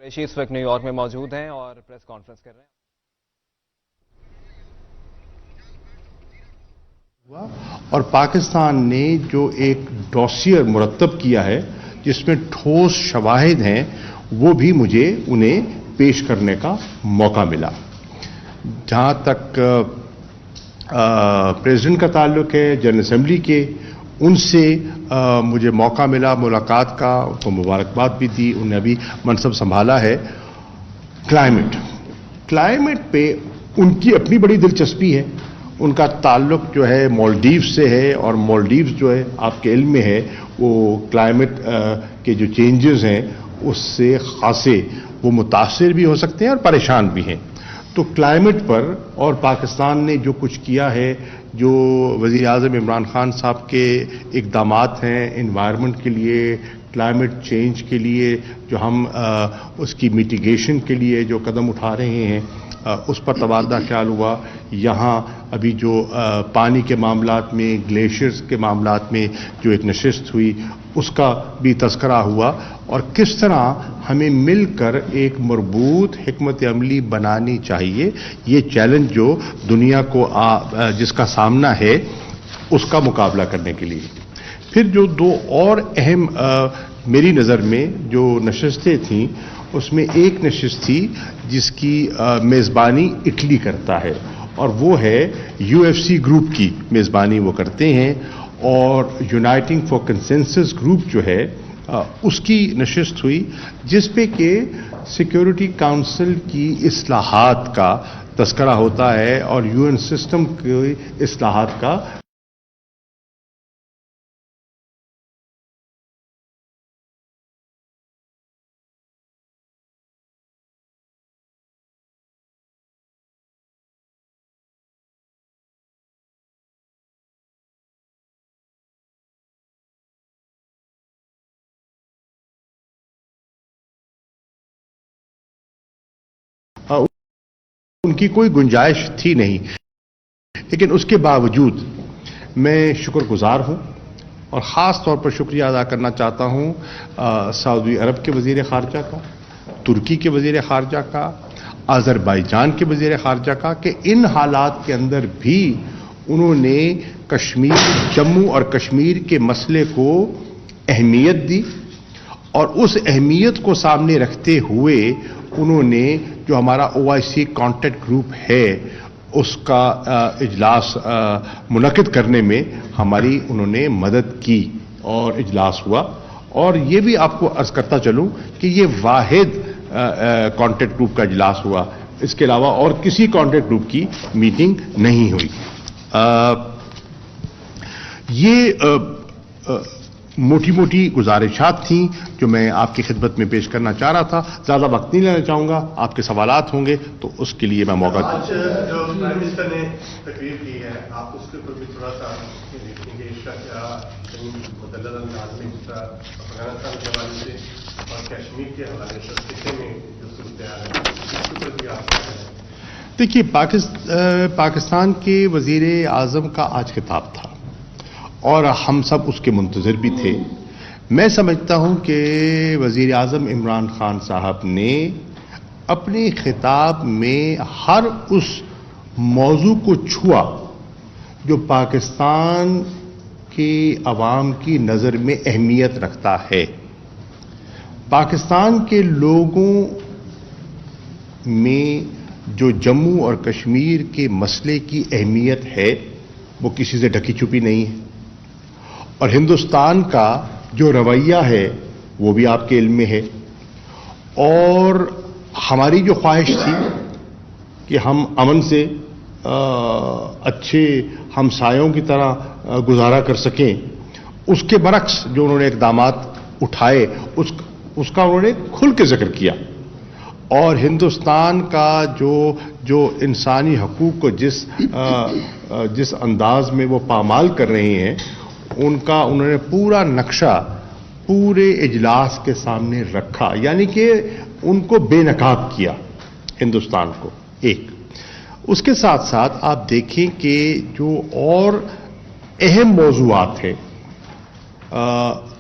قریشی اس وقت new York میں موجود ہیں اور پریس کانفرنس کر رہے ہیں. اور پاکستان نے جو ایک ڈوسیئر مرتب کیا ہے جس میں ٹھوس شواہد ہیں وہ بھی مجھے انہیں پیش کرنے کا موقع ملا. جہاں تک پریزیڈنٹ کا تعلق ہے، جنرل اسمبلی کے، ان سے مجھے موقع ملا ملاقات کا، ان کو مبارکباد بھی دی. انہوں نے ابھی منصب سنبھالا ہے. کلائمیٹ پہ ان کی اپنی بڑی دلچسپی ہے. ان کا تعلق جو ہے مالدیوز سے ہے، اور مالدیوز جو ہے آپ کے علم میں ہے وہ کلائمیٹ کے جو چینجز ہیں اس سے خاصے وہ متاثر بھی ہو سکتے ہیں اور پریشان بھی ہیں. تو کلائمیٹ پر اور پاکستان نے جو کچھ کیا ہے، جو وزیر اعظم عمران خان صاحب کے اقدامات ہیں انوائرمنٹ کے لیے، کلائمیٹ چینج کے لیے، جو ہم اس کی میٹیگیشن کے لیے جو قدم اٹھا رہے ہیں، اس پر تبادلہ خیال ہوا. یہاں ابھی جو پانی کے معاملات میں، گلیشیئرز کے معاملات میں جو ایک نشست ہوئی اس کا بھی تذکرہ ہوا، اور کس طرح ہمیں مل کر ایک مربوط حکمت عملی بنانی چاہیے. یہ چیلنج جو دنیا کو جس کا سامنا ہے اس کا مقابلہ کرنے کے لیے. پھر جو دو اور اہم میری نظر میں جو نشستیں تھیں، اس میں ایک نشست تھی جس کی میزبانی اٹلی کرتا ہے، اور وہ ہے UFC گروپ کی میزبانی وہ کرتے ہیں، اور یونائٹنگ فار کنسنسس گروپ جو ہے اس کی نشست ہوئی، جس پہ کہ سیکیورٹی کاؤنسل کی اصلاحات کا تذکرہ ہوتا ہے اور UN سسٹم کی اصلاحات کا. ان کی کوئی گنجائش تھی نہیں، لیکن اس کے باوجود میں شکر گزار ہوں، اور خاص طور پر شکریہ ادا کرنا چاہتا ہوں سعودی عرب کے وزیر خارجہ کا، ترکی کے وزیر خارجہ کا، آذربائیجان کے وزیر خارجہ کا، کہ ان حالات کے اندر بھی انہوں نے جموں اور کشمیر کے مسئلے کو اہمیت دی، اور اس اہمیت کو سامنے رکھتے ہوئے انہوں نے جو ہمارا OIC کانٹیکٹ گروپ ہے اس کا اجلاس منعقد کرنے میں ہماری انہوں نے مدد کی، اور اجلاس ہوا. اور یہ بھی آپ کو عرض کرتا چلوں کہ یہ واحد کانٹیکٹ گروپ کا اجلاس ہوا، اس کے علاوہ اور کسی کانٹیکٹ گروپ کی میٹنگ نہیں ہوئی. یہ موٹی موٹی گزارشات تھیں جو میں آپ کی خدمت میں پیش کرنا چاہ رہا تھا. زیادہ وقت نہیں لینا چاہوں گا، آپ کے سوالات ہوں گے تو اس کے لیے میں موقع دوں. آج جو پرائم منسٹر نے تقریر کی ہے، آپ اس کے اوپر بھی تھوڑا سا دیکھیں گے اس کا کیا مدلل انداز میں جس طرح افغانستان کے حوالے سے اور کشمیر کے حوالے سے خطے میں جو صورتحال ہے اس کے اوپر بھی آپ کیا ہے؟ دیکھیے، پاکستان کے وزیر اعظم کا آج خطاب تھا اور ہم سب اس کے منتظر بھی تھے. میں سمجھتا ہوں کہ وزیر اعظم عمران خان صاحب نے اپنے خطاب میں ہر اس موضوع کو چھوا جو پاکستان کے عوام کی نظر میں اہمیت رکھتا ہے. پاکستان کے لوگوں میں جو جموں اور کشمیر کے مسئلے کی اہمیت ہے وہ کسی سے ڈھکی چھپی نہیں ہے، اور ہندوستان کا جو رویہ ہے وہ بھی آپ کے علم میں ہے. اور ہماری جو خواہش تھی کہ ہم امن سے اچھے ہمسایوں کی طرح گزارا کر سکیں، اس کے برعکس جو انہوں نے اقدامات اٹھائے اس کا انہوں نے کھل کے ذکر کیا. اور ہندوستان کا جو انسانی حقوق کو جس انداز میں وہ پامال کر رہے ہیں ان کا انہوں نے پورا نقشہ پورے اجلاس کے سامنے رکھا، یعنی کہ ان کو بے نقاب کیا ہندوستان کو. ایک اس کے ساتھ ساتھ آپ دیکھیں کہ جو اور اہم موضوعات ہیں،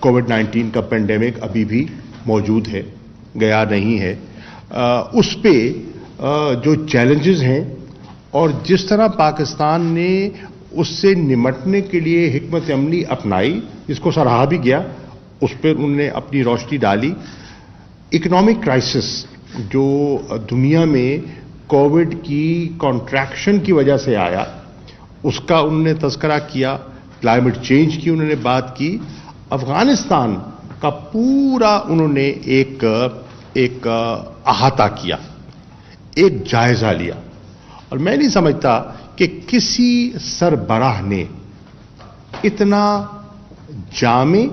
کووڈ-19 کا پینڈیمک ابھی بھی موجود ہے، گیا نہیں ہے. اس پہ جو چیلنجز ہیں اور جس طرح پاکستان نے اس سے نمٹنے کے لیے حکمت عملی اپنائی، جس کو سراہا بھی گیا، اس پر انہوں نے اپنی روشنی ڈالی۔ اکنامک کرائسس جو دنیا میں کووڈ کی کانٹریکشن کی وجہ سے آیا، اس کا انہوں نے تذکرہ کیا، کلائمیٹ چینج کی انہوں نے بات کی، افغانستان کا پورا انہوں نے ایک احاطہ کیا، ایک جائزہ لیا۔ اور میں نہیں سمجھتا کہ کسی سربراہ نے اتنا جامع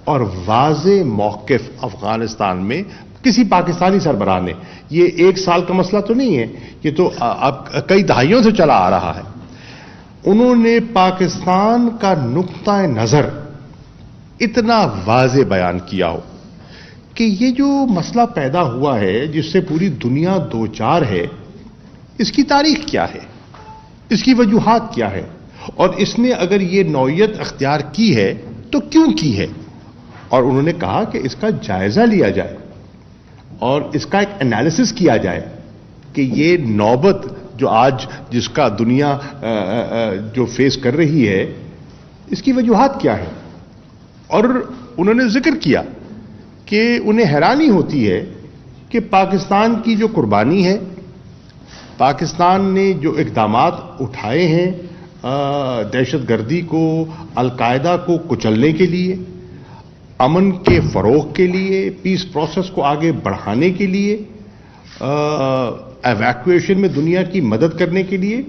اور واضح موقف افغانستان میں، کسی پاکستانی سربراہ نے، یہ ایک سال کا مسئلہ تو نہیں ہے، یہ تو اب کئی دہائیوں سے چلا آ رہا ہے، انہوں نے پاکستان کا نقطہ نظر اتنا واضح بیان کیا ہو کہ یہ جو مسئلہ پیدا ہوا ہے جس سے پوری دنیا دوچار ہے، اس کی تاریخ کیا ہے، اس کی وجوہات کیا ہے، اور اس نے اگر یہ نوعیت اختیار کی ہے تو کیوں کی ہے، اور انہوں نے کہا کہ اس کا جائزہ لیا جائے اور اس کا ایک انالیسس کیا جائے کہ یہ نوبت جو آج جس کا دنیا جو فیس کر رہی ہے، اس کی وجوہات کیا ہے۔ اور انہوں نے ذکر کیا کہ انہیں حیرانی ہوتی ہے کہ پاکستان کی جو قربانی ہے، پاکستان نے جو اقدامات اٹھائے ہیں دہشت گردی کو، القاعدہ کو کچلنے کے لیے، امن کے فروغ کے لیے، پیس پروسیس کو آگے بڑھانے کے لیے، ایویکویشن میں دنیا کی مدد کرنے کے لیے،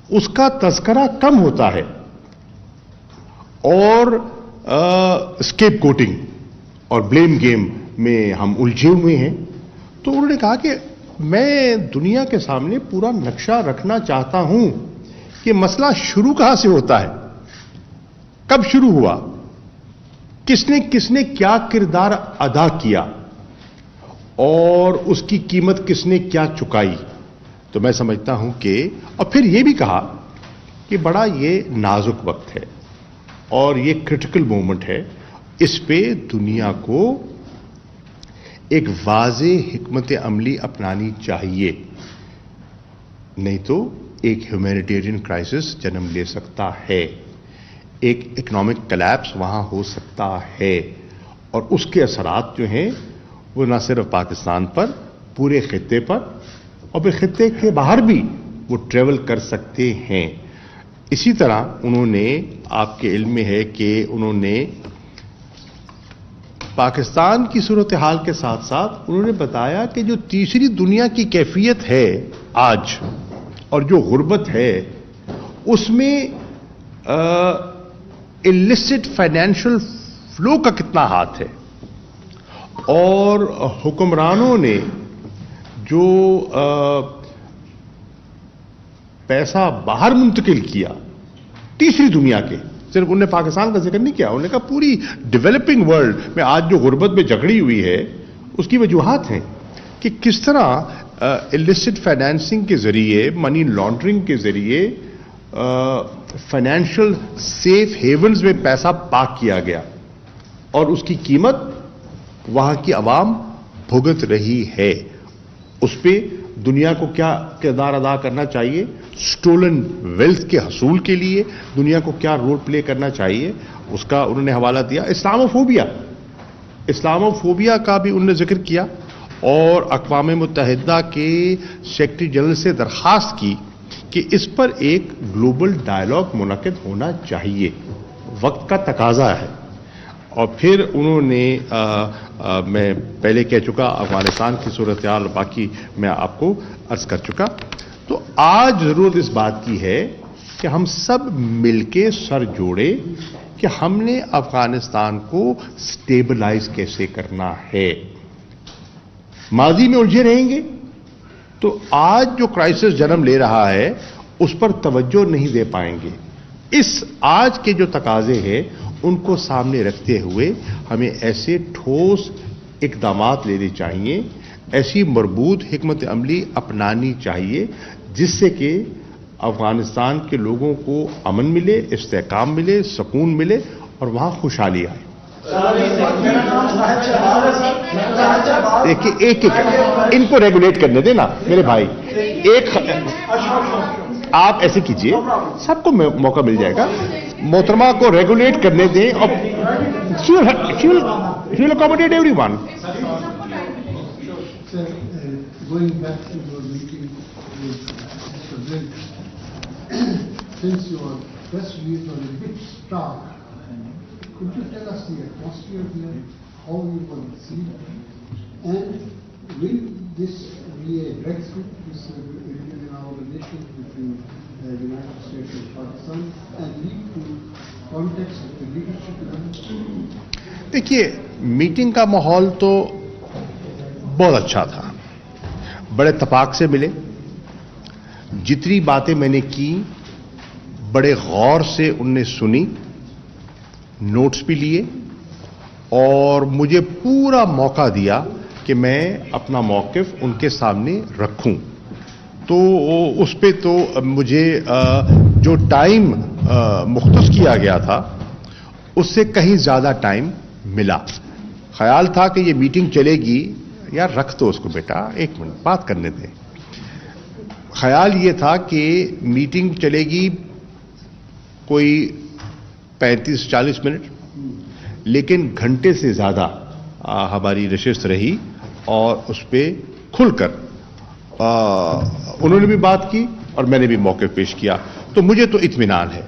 اس کا تذکرہ کم ہوتا ہے، اور اسکیپ کوٹنگ اور بلیم گیم میں ہم الجھے ہوئے ہیں۔ تو انہوں نے کہا کہ میں دنیا کے سامنے پورا نقشہ رکھنا چاہتا ہوں کہ مسئلہ شروع کہاں سے ہوتا ہے، کب شروع ہوا، کس نے کیا کردار ادا کیا، اور اس کی قیمت کس نے کیا چکائی۔ تو میں سمجھتا ہوں کہ، اور پھر یہ بھی کہا کہ بڑا یہ نازک وقت ہے اور یہ کرٹیکل مومنٹ ہے، اس پہ دنیا کو ایک واضح حکمت عملی اپنانی چاہیے، نہیں تو ایک ہیومینیٹیرین کرائسس جنم لے سکتا ہے، ایک اکنامک کلیپس وہاں ہو سکتا ہے، اور اس کے اثرات جو ہیں وہ نہ صرف پاکستان پر، پورے خطے پر، اور پھر خطے کے باہر بھی وہ ٹریول کر سکتے ہیں۔ اسی طرح انہوں نے، آپ کے علم میں ہے کہ انہوں نے پاکستان کی صورتحال کے ساتھ ساتھ انہوں نے بتایا کہ جو تیسری دنیا کی کیفیت ہے آج، اور جو غربت ہے، اس میں illicit فائنینشل فلو کا کتنا ہاتھ ہے، اور حکمرانوں نے جو پیسہ باہر منتقل کیا تیسری دنیا کے، صرف انہوں نے پاکستان کا ذکر نہیں کیا، انہوں نے کہا پوری ڈیولپنگ ورلڈ میں آج جو غربت میں جھگڑی ہوئی ہے، اس کی وجوہات ہیں کہ کس طرح illicit فائنینسنگ کے ذریعے، منی لانڈرنگ کے ذریعے فائنینشل سیف ہیونز میں پیسہ پاک کیا گیا، اور اس کی قیمت وہاں کی عوام بھگت رہی ہے۔ اس پہ دنیا کو کیا کردار ادا کرنا چاہیے، سٹولن ویلتھ کے حصول کے لیے دنیا کو کیا رول پلے کرنا چاہیے، اس کا انہوں نے حوالہ دیا۔ اسلاموفوبیا کا بھی انہوں نے ذکر کیا، اور اقوام متحدہ کے سیکرٹری جنرل سے درخواست کی کہ اس پر ایک گلوبل ڈائیلاگ منعقد ہونا چاہیے، وقت کا تقاضا ہے۔ اور پھر انہوں نے میں پہلے کہہ چکا افغانستان کی صورتحال، باقی میں آپ کو عرض کر چکا۔ تو آج ضرورت اس بات کی ہے کہ ہم سب مل کے سر جوڑے کہ ہم نے افغانستان کو سٹیبلائز کیسے کرنا ہے۔ ماضی میں الجھے رہیں گے تو آج جو کرائسس جنم لے رہا ہے اس پر توجہ نہیں دے پائیں گے۔ اس آج کے جو تقاضے ہیں ان کو سامنے رکھتے ہوئے ہمیں ایسے ٹھوس اقدامات لینے چاہیے، ایسی مربوط حکمت عملی اپنانی چاہیے جس سے کہ افغانستان کے لوگوں کو امن ملے، استحکام ملے، سکون ملے، اور وہاں خوشحالی آئے۔ دیکھیے ایک ان کو ریگولیٹ کرنے دیں نا میرے بھائی. ایک آپ ایسے کیجئے, سب کو موقع مل جائے گا. محترمہ کو ریگولیٹ کرنے دیں اور she will accommodate everyone. Sir, going back to your meeting with Mr. Blake, since your press release was a bit stark, could you tell us the atmosphere here, how you were received, and will this be a breakthrough in our relations between the United States and Pakistan and lead to context of the leadership level? دیکھیے meeting کا ماحول تو بہت اچھا تھا, بڑے اتفاق سے ملے. جتنی باتیں میں نے کی بڑے غور سے ان نے سنی, نوٹس بھی لیے اور مجھے پورا موقع دیا کہ میں اپنا موقف ان کے سامنے رکھوں. تو اس پہ تو مجھے جو ٹائم مختص کیا گیا تھا اس سے کہیں زیادہ ٹائم ملا. خیال تھا کہ یہ میٹنگ چلے گی, یار رکھ دو اس کو بیٹا, ایک منٹ بات کرنے دیں. خیال یہ تھا کہ میٹنگ چلے گی کوئی 35-40 منٹ, لیکن گھنٹے سے زیادہ ہماری نشست رہی اور اس پہ کھل کر انہوں نے بھی بات کی اور میں نے بھی موقف پیش کیا. تو مجھے تو اطمینان ہے.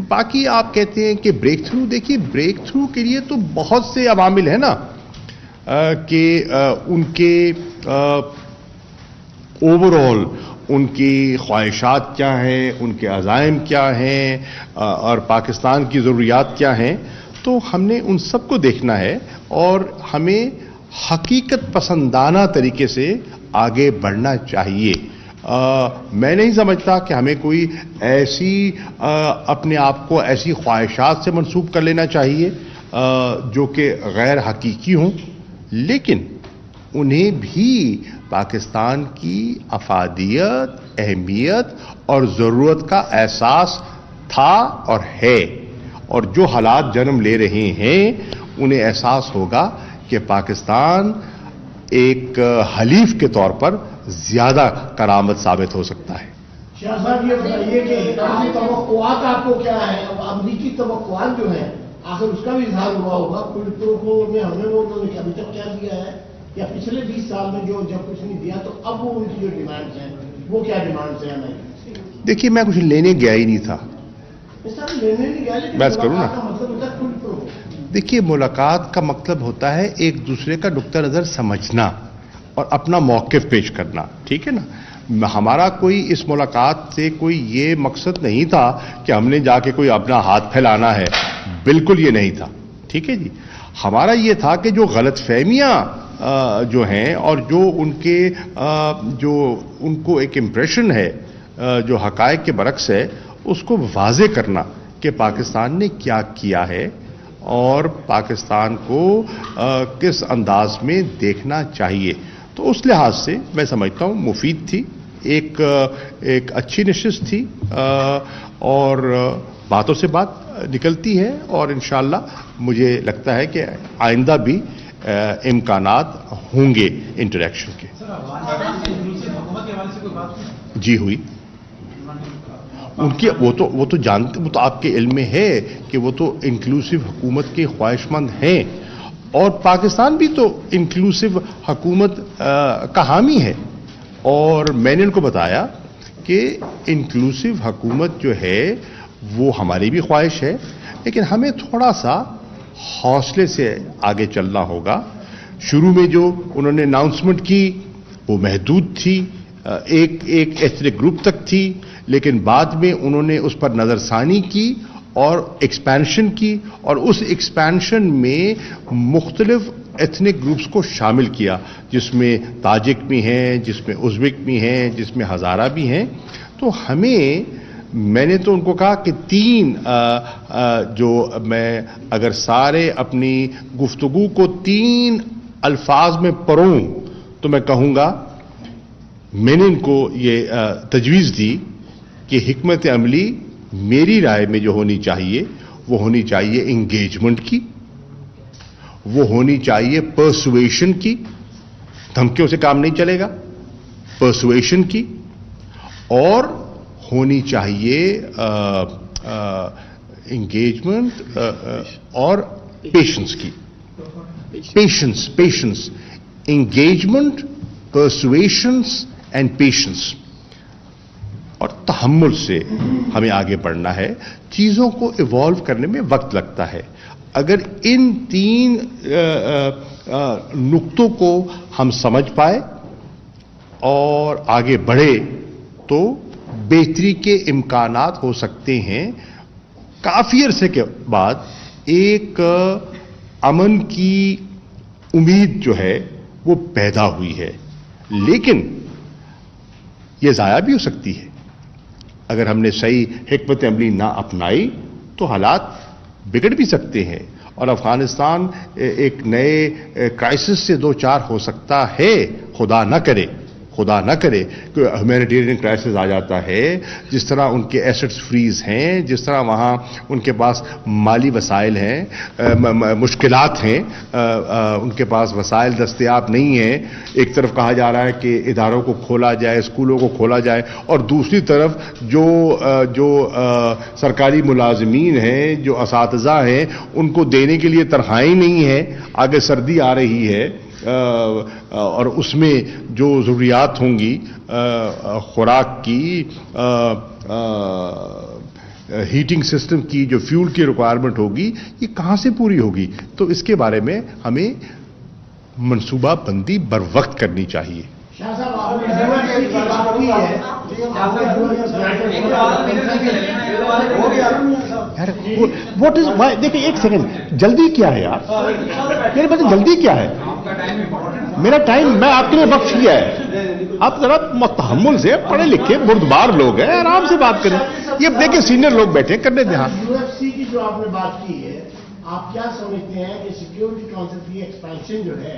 باقی آپ کہتے ہیں کہ بریک تھرو, دیکھیے بریک تھرو کے لیے تو بہت سے عوامل ہیں نا, کہ ان کے اوور آل ان کی خواہشات کیا ہیں, ان کے عزائم کیا ہیں اور پاکستان کی ضروریات کیا ہیں. تو ہم نے ان سب کو دیکھنا ہے اور ہمیں حقیقت پسندانہ طریقے سے آگے بڑھنا چاہیے. میں نہیں سمجھتا کہ ہمیں کوئی ایسی اپنے آپ کو ایسی خواہشات سے منسوب کر لینا چاہیے جو کہ غیر حقیقی ہوں, لیکن انہیں بھی پاکستان کی افادیت, اہمیت اور ضرورت کا احساس تھا اور ہے. اور جو حالات جنم لے رہے ہیں انہیں احساس ہوگا کہ پاکستان ایک حلیف کے طور پر زیادہ کرامت ثابت ہو سکتا ہے. شاہ صاحب یہ بتائیے کہ اقتصادی توقعات آپ کو کیا ہے؟ اب امریکی توقعات جو ہیں آخر اس کا بھی اظہار ہوا ہوگا. پولیٹکو میں ہم نے وہ انہوں نے ابھی تک کیا دیا ہے, یا پچھلے 20 سال میں جو جب کچھ نہیں دیا تو اب وہ ان کی جو ڈیمانڈس ہیں وہ کیا ڈیمانڈس ہیں ہمیں؟ دیکھیے میں کچھ لینے گیا ہی نہیں تھا. لینے نہیں گیا, لیکن بس کروں نا. مطلب ہوتا ہے پولیٹکو. دیکھیے ملاقات کا مطلب ہوتا ہے ایک دوسرے کا نقطہ نظر سمجھنا اور اپنا موقف پیش کرنا, ٹھیک ہے نا. ہمارا کوئی اس ملاقات سے کوئی یہ مقصد نہیں تھا کہ ہم نے جا کے کوئی اپنا ہاتھ پھیلانا ہے, بالکل یہ نہیں تھا, ٹھیک ہے جی. ہمارا یہ تھا کہ جو غلط فہمیاں جو ہیں اور جو ان کے جو ان کو ایک امپریشن ہے جو حقائق کے برعکس ہے, اس کو واضح کرنا کہ پاکستان نے کیا کیا ہے اور پاکستان کو کس انداز میں دیکھنا چاہیے. تو اس لحاظ سے میں سمجھتا ہوں مفید تھی, ایک اچھی نشست تھی اور باتوں سے بات نکلتی ہے اور انشاءاللہ مجھے لگتا ہے کہ آئندہ بھی امکانات ہوں گے انٹریکشن کے. جی ہوئی ان کی, وہ تو جانتے, وہ تو آپ کے علم میں ہے کہ وہ تو انکلوسیو حکومت کے خواہش مند ہیں اور پاکستان بھی تو انکلوسیو حکومت کا حامی ہے. اور میں نے ان کو بتایا کہ انکلوسیو حکومت جو ہے وہ ہماری بھی خواہش ہے, لیکن ہمیں تھوڑا سا حوصلے سے آگے چلنا ہوگا. شروع میں جو انہوں نے اناؤنسمنٹ کی وہ محدود تھی, ایک ایتھنک گروپ تک تھی, لیکن بعد میں انہوں نے اس پر نظر ثانی کی اور ایکسپینشن کی, اور اس ایکسپینشن میں مختلف ایتھنک گروپس کو شامل کیا, جس میں تاجک بھی ہیں, جس میں ازبک بھی ہیں, جس میں ہزارہ بھی ہیں. تو میں نے تو ان کو کہا کہ 3 جو میں اگر سارے اپنی گفتگو کو 3 الفاظ میں پروں تو میں کہوں گا, میں نے ان کو یہ تجویز دی کہ حکمت عملی میری رائے میں جو ہونی چاہیے وہ ہونی چاہیے انگیجمنٹ کی, وہ ہونی چاہیے پرسویشن کی. دھمکیوں سے کام نہیں چلے گا. پرسویشن کی اور ہونی چاہیے انگیجمنٹ اور پیشنس کی. پیشنس انگیجمنٹ, پرسویشنس اینڈ پیشنس اور تحمل سے ہمیں آگے بڑھنا ہے. چیزوں کو ایوالو کرنے میں وقت لگتا ہے. اگر ان 3 نقطوں کو ہم سمجھ پائے اور آگے بڑھے تو بہتری کے امکانات ہو سکتے ہیں. کافی عرصے کے بعد ایک امن کی امید جو ہے وہ پیدا ہوئی ہے, لیکن یہ ضائع بھی ہو سکتی ہے. اگر ہم نے صحیح حکمت عملی نہ اپنائی تو حالات بگڑ بھی سکتے ہیں اور افغانستان ایک نئے کرائسس سے دوچار ہو سکتا ہے. خدا نہ کرے کہ ہیومینیٹیرین کرائسس آ جاتا ہے. جس طرح ان کے ایسٹس فریز ہیں, جس طرح وہاں ان کے پاس مالی وسائل ہیں, مشکلات ہیں, ان کے پاس وسائل دستیاب نہیں ہیں. ایک طرف کہا جا رہا ہے کہ اداروں کو کھولا جائے, اسکولوں کو کھولا جائے, اور دوسری طرف جو سرکاری ملازمین ہیں, جو اساتذہ ہیں, ان کو دینے کے لیے تنخواہیں نہیں ہیں. آگے سردی آ رہی ہے اور اس میں جو ضروریات ہوں گی خوراک کی, ہیٹنگ سسٹم کی, جو فیول کی ریکوائرمنٹ ہوگی, یہ کہاں سے پوری ہوگی؟ تو اس کے بارے میں ہمیں منصوبہ بندی بر وقت کرنی چاہیے. شاہ صاحب آپ نے یونیورسٹی کی بات کی ہے, دیکھیں ایک سیکنڈ, جلدی کیا ہے یار؟ میرے پاس جلدی کیا ہے؟ میرا ٹائم میں آپ کے لیے وقف کیا ہے. آپ ذرا تحمل سے, پڑھے لکھے بردبار لوگ ہیں, آرام سے بات کریں. یہ دیکھیں سینئر لوگ بیٹھے کرنے دیں. یو ایف سی کی جو آپ نے بات کی ہے, آپ کیا سمجھتے ہیں کہ سیکیورٹی کونسل کی ایکسپینشن جو ہے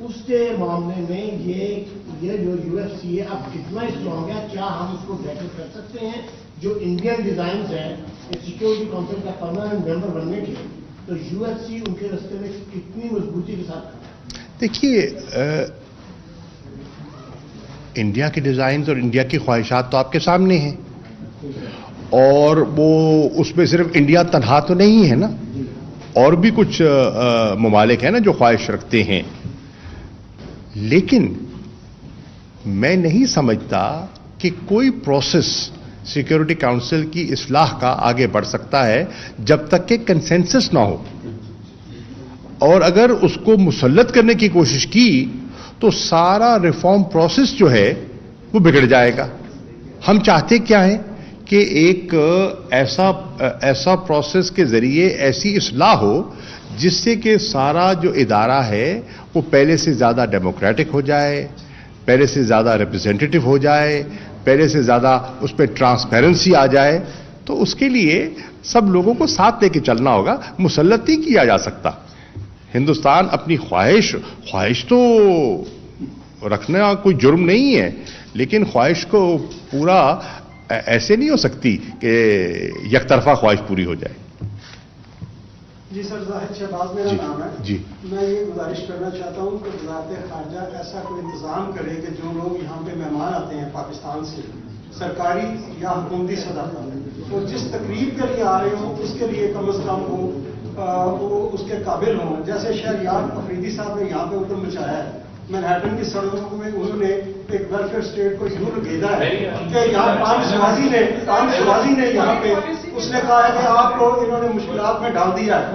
اس کے معاملے میں یہ جو یو ایف سی ہے اب کتنا اسٹرانگ ہے؟ کیا ہم اس کو بہتر کر سکتے ہیں؟ جو انڈین ڈیزائنز ہیں سیکیورٹی کونسل کا پرماننٹ ممبر بننے کے, تو یو ایف سی ان کے راستے میں کتنی مضبوطی کے ساتھ؟ دیکھیے, انڈیا کے ڈیزائنز اور انڈیا کی خواہشات تو آپ کے سامنے ہیں, اور وہ اس میں صرف انڈیا تنہا تو نہیں ہے نا, اور بھی کچھ ممالک ہیں نا جو خواہش رکھتے ہیں. لیکن میں نہیں سمجھتا کہ کوئی پروسیس سیکیورٹی کاؤنسل کی اصلاح کا آگے بڑھ سکتا ہے جب تک کہ کنسنسس نہ ہو. اور اگر اس کو مسلط کرنے کی کوشش کی تو سارا ریفارم پروسیس جو ہے وہ بگڑ جائے گا. ہم چاہتے کیا ہیں کہ ایک ایسا پروسیس کے ذریعے ایسی اصلاح ہو جس سے کہ سارا جو ادارہ ہے وہ پہلے سے زیادہ ڈیموکریٹک ہو جائے, پہلے سے زیادہ ریپرزینٹیٹو ہو جائے, پہلے سے زیادہ اس پہ ٹرانسپیرنسی آ جائے. تو اس کے لیے سب لوگوں کو ساتھ لے کے چلنا ہوگا. مسلط نہیں کیا جا سکتا. ہندوستان اپنی خواہش تو رکھنا کوئی جرم نہیں ہے, لیکن خواہش کو پورا ایسے نہیں ہو سکتی کہ یک طرفہ خواہش پوری ہو جائے. جی سر, زاہد شہباز میرا نام ہے. جی, میں یہ گزارش کرنا چاہتا ہوں کہ وزارت خارجہ ایسا کوئی انتظام کرے کہ جو لوگ یہاں پہ مہمان آتے ہیں پاکستان سے سرکاری یا حکومتی سطح پر, وہ جس تقریب کے لیے آ رہے ہوں اس کے لیے کم از کم وہ اس کے قابل ہوں. جیسے شہریار افریدی صاحب نے یہاں پہ ادھم مچایا ہے, مینہٹن کی سڑکوں میں انہوں نے ایک ویلفیئر اسٹیٹ کو یوں بھیجا ہے کہ یہاں پان سوازی نے یہاں پہ اس نے کہا ہے کہ آپ کو انہوں نے مشکلات میں ڈال دیا ہے.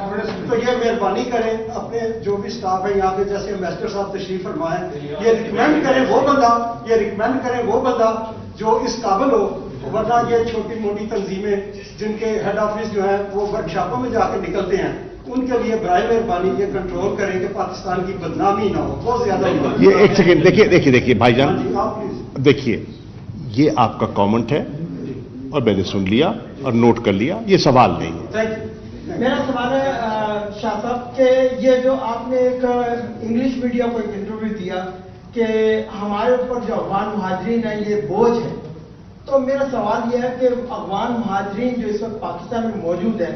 تو یہ مہربانی کریں اپنے جو بھی اسٹاف ہے یہاں پہ, جیسے امبیسڈر صاحب تشریف فرمائیں, یہ ریکمینڈ کریں وہ بندہ جو اس قابل ہو, ورنہ یہ چھوٹی موٹی تنظیمیں جن کے ہیڈ آفس جو ہیں وہ ورک شاپوں میں جا کے نکلتے ہیں, ان کے لیے برائے مہربانی یہ کنٹرول کریں کہ پاکستان کی بدنامی نہ ہو. بہت زیادہ یہ ایک سیکنڈ دیکھیے بھائی جان, دیکھیے یہ آپ کا کامنٹ ہے اور میں نے سن لیا اور نوٹ کر لیا, یہ سوال نہیں ہے. میرا سوال ہے شاہ صاحب کہ یہ جو آپ نے ایک انگلش میڈیا کو ایک انٹرویو دیا کہ ہمارے اوپر جو افغان مہاجرین ہیں یہ بوجھ ہے, تو میرا سوال یہ ہے کہ افغان مہاجرین جو اس وقت پاکستان میں موجود ہیں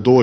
2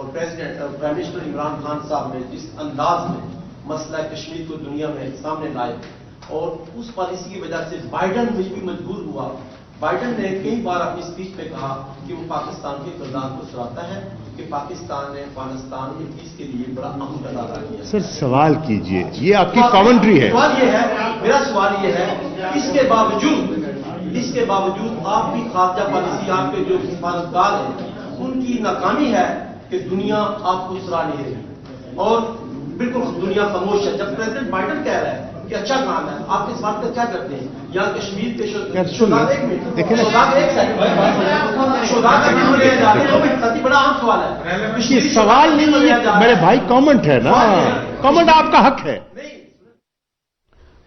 اور پرائم منسٹر عمران خان صاحب نے جس انداز میں مسئلہ کشمیر کو دنیا میں سامنے لائے اور اس پالیسی کی وجہ سے بائیڈن بھی مجبور ہوا. بائیڈن نے کئی بار اپنی اسپیچ میں کہا کہ وہ پاکستان کے کردار کو سراہتا ہے کہ پاکستان نے افغانستان میں پیس کے لیے بڑا اہم کردار ادا کیا. سر سوال کیجئے, یہ آپ کی کامنٹری ہے. میرا سوال یہ ہے اس کے باوجود آپ کی خارجہ پالیسی, آپ کے جو سفارتکار ہیں ان کی ناکامی ہے کہ دنیا آپ کو سراہ نہیں رہی اور بالکل دنیا خاموش ہے. جب پریزیڈنٹ بائیڈن کہہ رہا ہے کہ اچھا کام ہے, آپ اس بات کا کیا کرتے ہیں؟ یہاں کشمیر کے بڑا اہم سوال ہے. یہ سوال نہیں ہے میرے بھائی, کامنٹ ہے نا, کامنٹ آپ کا حق ہے.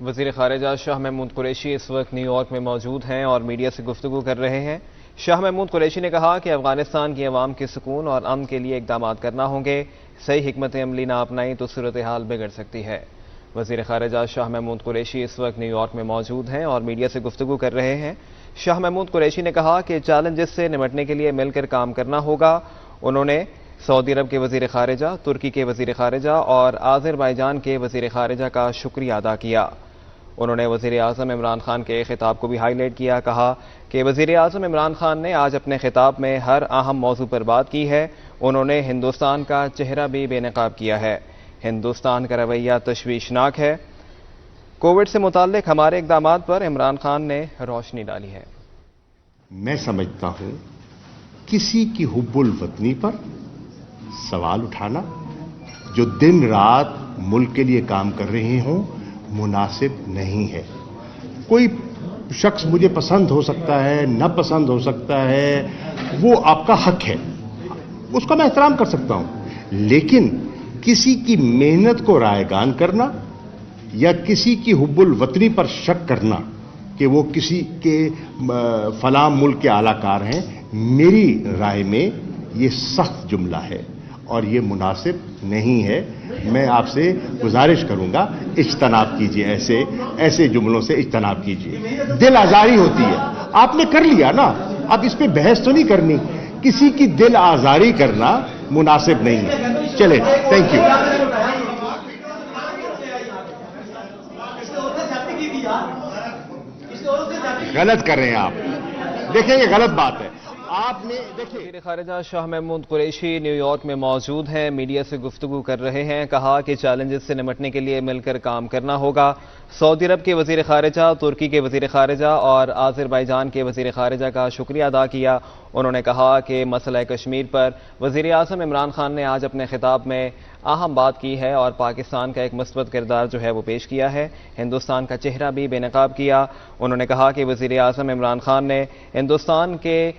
وزیر خارجہ شاہ محمود قریشی اس وقت نیو یارک میں موجود ہیں اور میڈیا سے گفتگو کر رہے ہیں. شاہ محمود قریشی نے کہا کہ افغانستان کی عوام کے سکون اور امن کے لیے اقدامات کرنا ہوں گے. صحیح حکمت عملی نہ اپنائی تو صورتحال بگڑ سکتی ہے. وزیر خارجہ شاہ محمود قریشی اس وقت نیو یارک میں موجود ہیں اور میڈیا سے گفتگو کر رہے ہیں. شاہ محمود قریشی نے کہا کہ چیلنجز سے نمٹنے کے لیے مل کر کام کرنا ہوگا. انہوں نے سعودی عرب کے وزیر خارجہ, ترکی کے وزیر خارجہ اور آذربائیجان کے وزیر خارجہ کا شکریہ ادا کیا. انہوں نے وزیر اعظم عمران خان کے خطاب کو بھی ہائی لائٹ کیا. کہا کہ وزیر اعظم عمران خان نے آج اپنے خطاب میں ہر اہم موضوع پر بات کی ہے. انہوں نے ہندوستان کا چہرہ بھی بے نقاب کیا ہے. ہندوستان کا رویہ تشویشناک ہے. کووڈ سے متعلق ہمارے اقدامات پر عمران خان نے روشنی ڈالی ہے. میں سمجھتا ہوں کسی کی حب الوطنی پر سوال اٹھانا جو دن رات ملک کے لیے کام کر رہے ہوں مناسب نہیں ہے. کوئی شخص مجھے پسند ہو سکتا ہے, نہ پسند ہو سکتا ہے, وہ آپ کا حق ہے, اس کا میں احترام کر سکتا ہوں. لیکن کسی کی محنت کو رائیگان کرنا یا کسی کی حب الوطنی پر شک کرنا کہ وہ کسی کے فلاں ملک کے اعلی کار ہیں, میری رائے میں یہ سخت جملہ ہے اور یہ مناسب نہیں ہے. میں آپ سے گزارش کروں گا اجتناب کیجیے, ایسے جملوں سے اجتناب کیجیے. دل آزاری ہوتی ہے, آپ نے کر لیا نا, اب اس پہ بحث تو نہیں کرنی. کسی کی دل آزاری کرنا مناسب نہیں ہے. چلے, تھینک یو. غلط کر رہے ہیں آپ, دیکھیں یہ غلط بات ہے. آپ نے دیکھیں وزیر خارجہ شاہ محمود قریشی نیو یارک میں موجود ہیں, میڈیا سے گفتگو کر رہے ہیں. کہا کہ چیلنجز سے نمٹنے کے لیے مل کر کام کرنا ہوگا. سعودی عرب کے وزیر خارجہ, ترکی کے وزیر خارجہ اور آذربائیجان کے وزیر خارجہ کا شکریہ ادا کیا. انہوں نے کہا کہ مسئلہ کشمیر پر وزیر اعظم عمران خان نے آج اپنے خطاب میں اہم بات کی ہے اور پاکستان کا ایک مثبت کردار جو ہے وہ پیش کیا ہے. ہندوستان کا چہرہ بھی بے نقاب کیا. انہوں نے کہا کہ وزیر اعظم عمران خان نے ہندوستان کے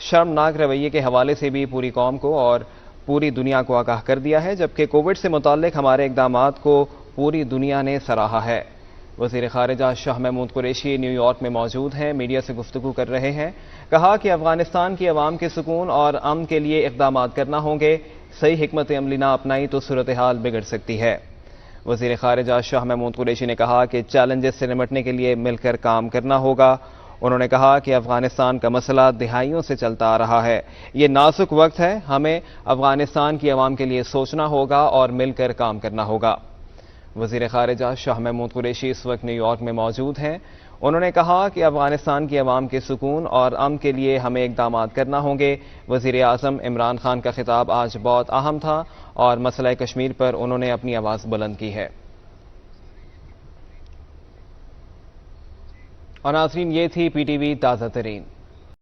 شرمناک رویے کے حوالے سے بھی پوری قوم کو اور پوری دنیا کو آگاہ کر دیا ہے, جبکہ کووڈ سے متعلق ہمارے اقدامات کو پوری دنیا نے سراہا ہے. وزیر خارجہ شاہ محمود قریشی نیو یارک میں موجود ہیں, میڈیا سے گفتگو کر رہے ہیں. کہا کہ افغانستان کی عوام کے سکون اور امن کے لیے اقدامات کرنا ہوں گے. صحیح حکمت عملی نہ اپنائی تو صورتحال بگڑ سکتی ہے. وزیر خارجہ شاہ محمود قریشی نے کہا کہ چیلنجز سے نمٹنے کے لیے مل کر کام کرنا ہوگا. انہوں نے کہا کہ افغانستان کا مسئلہ دہائیوں سے چلتا آ رہا ہے. یہ نازک وقت ہے, ہمیں افغانستان کی عوام کے لیے سوچنا ہوگا اور مل کر کام کرنا ہوگا. وزیر خارجہ شاہ محمود قریشی اس وقت نیو یارک میں موجود ہیں. انہوں نے کہا کہ افغانستان کی عوام کے سکون اور امن کے لیے ہمیں اقدامات کرنا ہوں گے. وزیر اعظم عمران خان کا خطاب آج بہت اہم تھا اور مسئلہ کشمیر پر انہوں نے اپنی آواز بلند کی ہے. اور ناظرین, یہ تھی پی ٹی وی تازہ ترین.